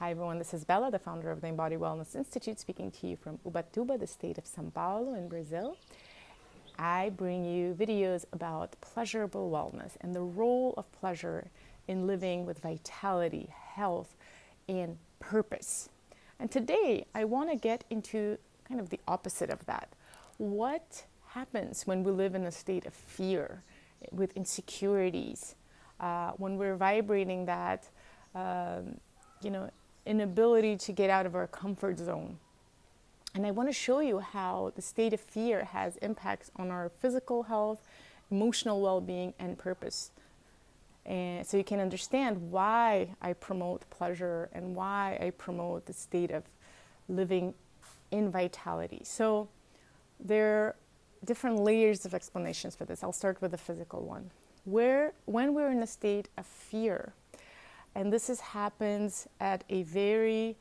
Hi everyone, this is Bella, the founder of the Embody Wellness Institute, speaking to you from Ubatuba, the state of São Paulo in Brazil. I bring you videos about pleasurable wellness and the role of pleasure in living with vitality, health, and purpose. And today I want to get into kind of the opposite of that. What happens when we live in a state of fear, with insecurities, when we're vibrating that inability to get out of our comfort zone? And I want to show you how the state of fear has impacts on our physical health, emotional well-being, and purpose. And so you can understand why I promote pleasure and why I promote the state of living in vitality. So there are different layers of explanations for this. I'll start with the physical one. When we're in a state of fear, and this happens at a very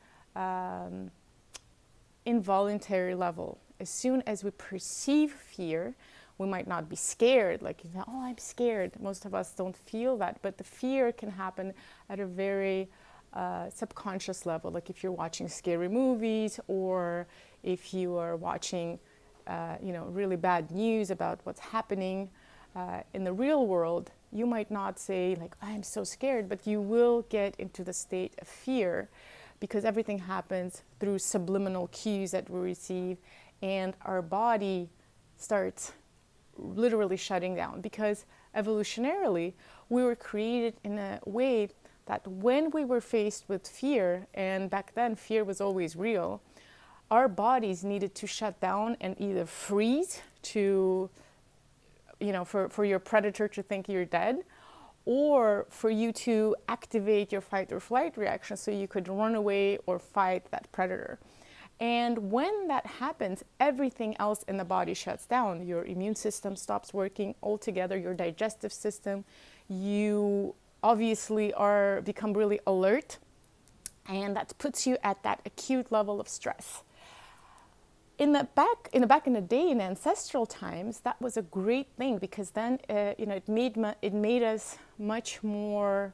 involuntary level. As soon as we perceive fear, we might not be scared, like, oh, I'm scared. Most of us don't feel that, but the fear can happen at a very subconscious level, like if you're watching scary movies or if you are watching really bad news about what's happening in the real world. You might not say like, I'm so scared, but you will get into the state of fear because everything happens through subliminal cues that we receive, and our body starts literally shutting down, because evolutionarily we were created in a way that when we were faced with fear, and back then fear was always real, our bodies needed to shut down and either freeze to for your predator to think you're dead, or for you to activate your fight or flight reaction so you could run away or fight that predator. And when that happens, everything else in the body shuts down. Your immune system stops working altogether, your digestive system, you obviously become really alert, and that puts you at that acute level of stress. Back in the day, in ancestral times, that was a great thing, because then it made us much more.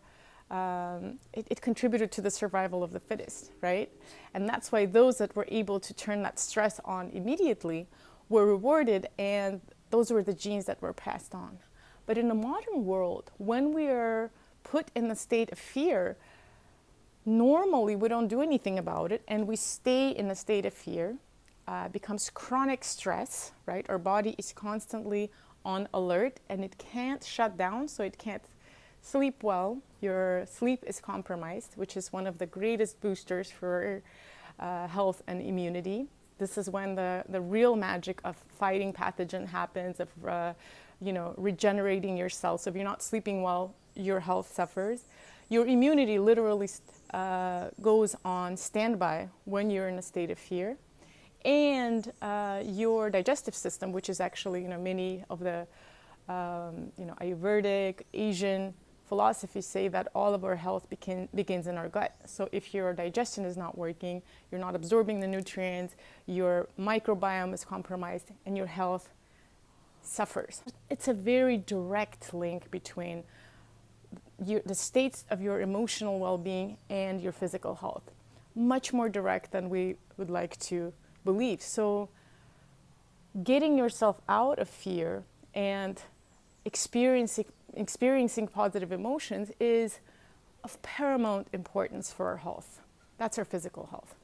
It contributed to the survival of the fittest, right? And that's why those that were able to turn that stress on immediately were rewarded, and those were the genes that were passed on. But in the modern world, when we are put in the state of fear, normally we don't do anything about it, and we stay in the state of fear. Becomes chronic stress, right? Our body is constantly on alert and it can't shut down, so it can't sleep well. Your sleep is compromised, which is one of the greatest boosters for health and immunity. This is when the real magic of fighting pathogen happens, of regenerating your cells. So if you're not sleeping well, your health suffers. Your immunity literally goes on standby when you're in a state of fear. And your digestive system, which is actually, many of the, Ayurvedic, Asian philosophies say that all of our health begins in our gut. So if your digestion is not working, you're not absorbing the nutrients, your microbiome is compromised, and your health suffers. It's a very direct link between the states of your emotional well-being and your physical health. Much more direct than we would like to believe. So getting yourself out of fear and experiencing positive emotions is of paramount importance for our health. That's our physical health.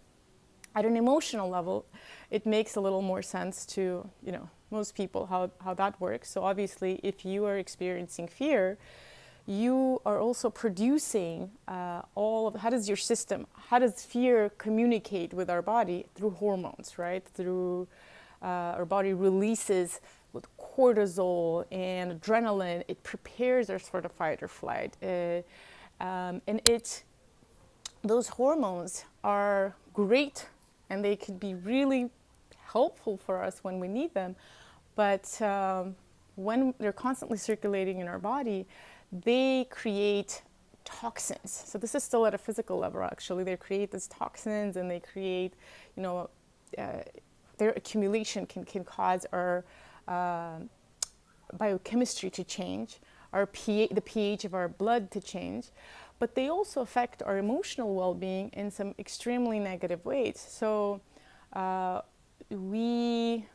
At an emotional level, it makes a little more sense to most people how that works. So obviously, if you are experiencing fear, you are also producing how does fear communicate with our body? Through hormones, right? Through our body releases with cortisol and adrenaline. It prepares us for the fight or flight. Those hormones are great, and they could be really helpful for us when we need them. But when they're constantly circulating in our body, they create toxins. So this is still at a physical level, actually. They create these toxins, and they create, their accumulation can cause our biochemistry to change, the pH of our blood to change. but they also affect our emotional well-being in some extremely negative ways. So we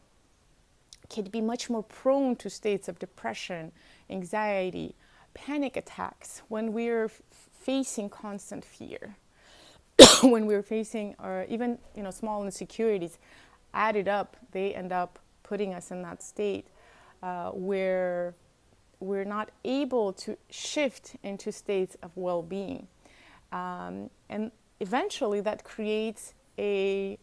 can be much more prone to states of depression, anxiety, panic attacks when we're facing constant fear. When we're facing, or even small insecurities added up, they end up putting us in that state where we're not able to shift into states of well-being, and eventually that creates a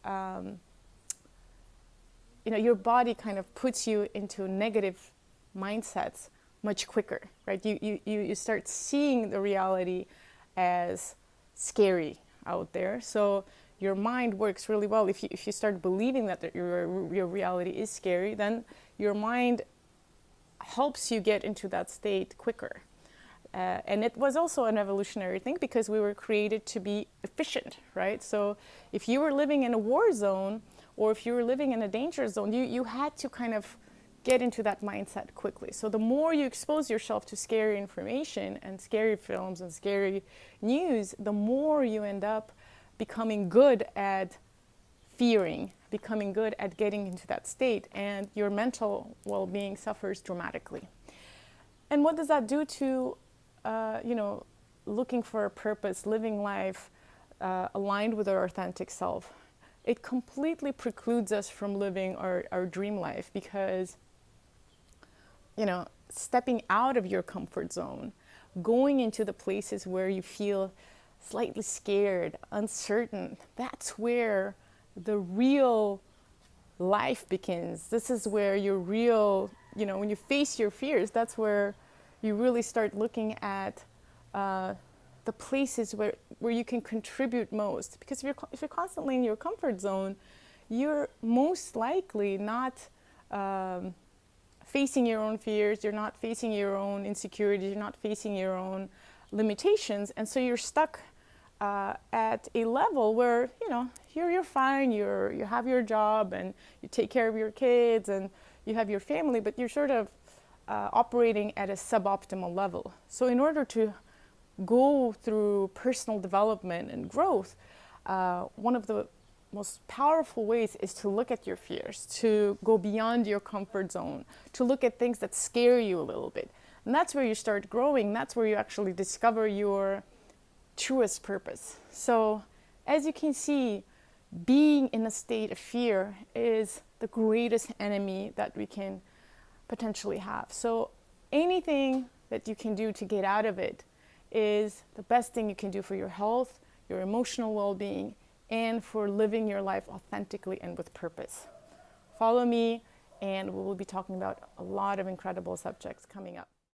your body kind of puts you into negative mindsets much quicker, right? You start seeing the reality as scary out there. So your mind works really well. If you start believing that your reality is scary, then your mind helps you get into that state quicker. And it was also an evolutionary thing because we were created to be efficient, right? So if you were living in a war zone or if you were living in a danger zone, you had to kind of get into that mindset quickly. So the more you expose yourself to scary information and scary films and scary news, the more you end up becoming good at fearing, becoming good at getting into that state, and your mental well-being suffers dramatically. And what does that do to, looking for a purpose, living life aligned with our authentic self? It completely precludes us from living our dream life because, stepping out of your comfort zone, going into the places where you feel slightly scared, uncertain, that's where the real life begins. This is where your real, when you face your fears, that's where you really start looking at the places where you can contribute most. Because if you're constantly in your comfort zone, you're most likely not facing your own fears, you're not facing your own insecurities, you're not facing your own limitations, and so you're stuck at a level where you're fine, you have your job and you take care of your kids and you have your family, but you're sort of operating at a suboptimal level. So in order to go through personal development and growth, one of the most powerful ways is to look at your fears, to go beyond your comfort zone, to look at things that scare you a little bit. And that's where you start growing. That's where you actually discover your truest purpose. So as you can see, being in a state of fear is the greatest enemy that we can potentially have. So anything that you can do to get out of it is the best thing you can do for your health, your emotional well-being, and for living your life authentically and with purpose. Follow me, and we will be talking about a lot of incredible subjects coming up.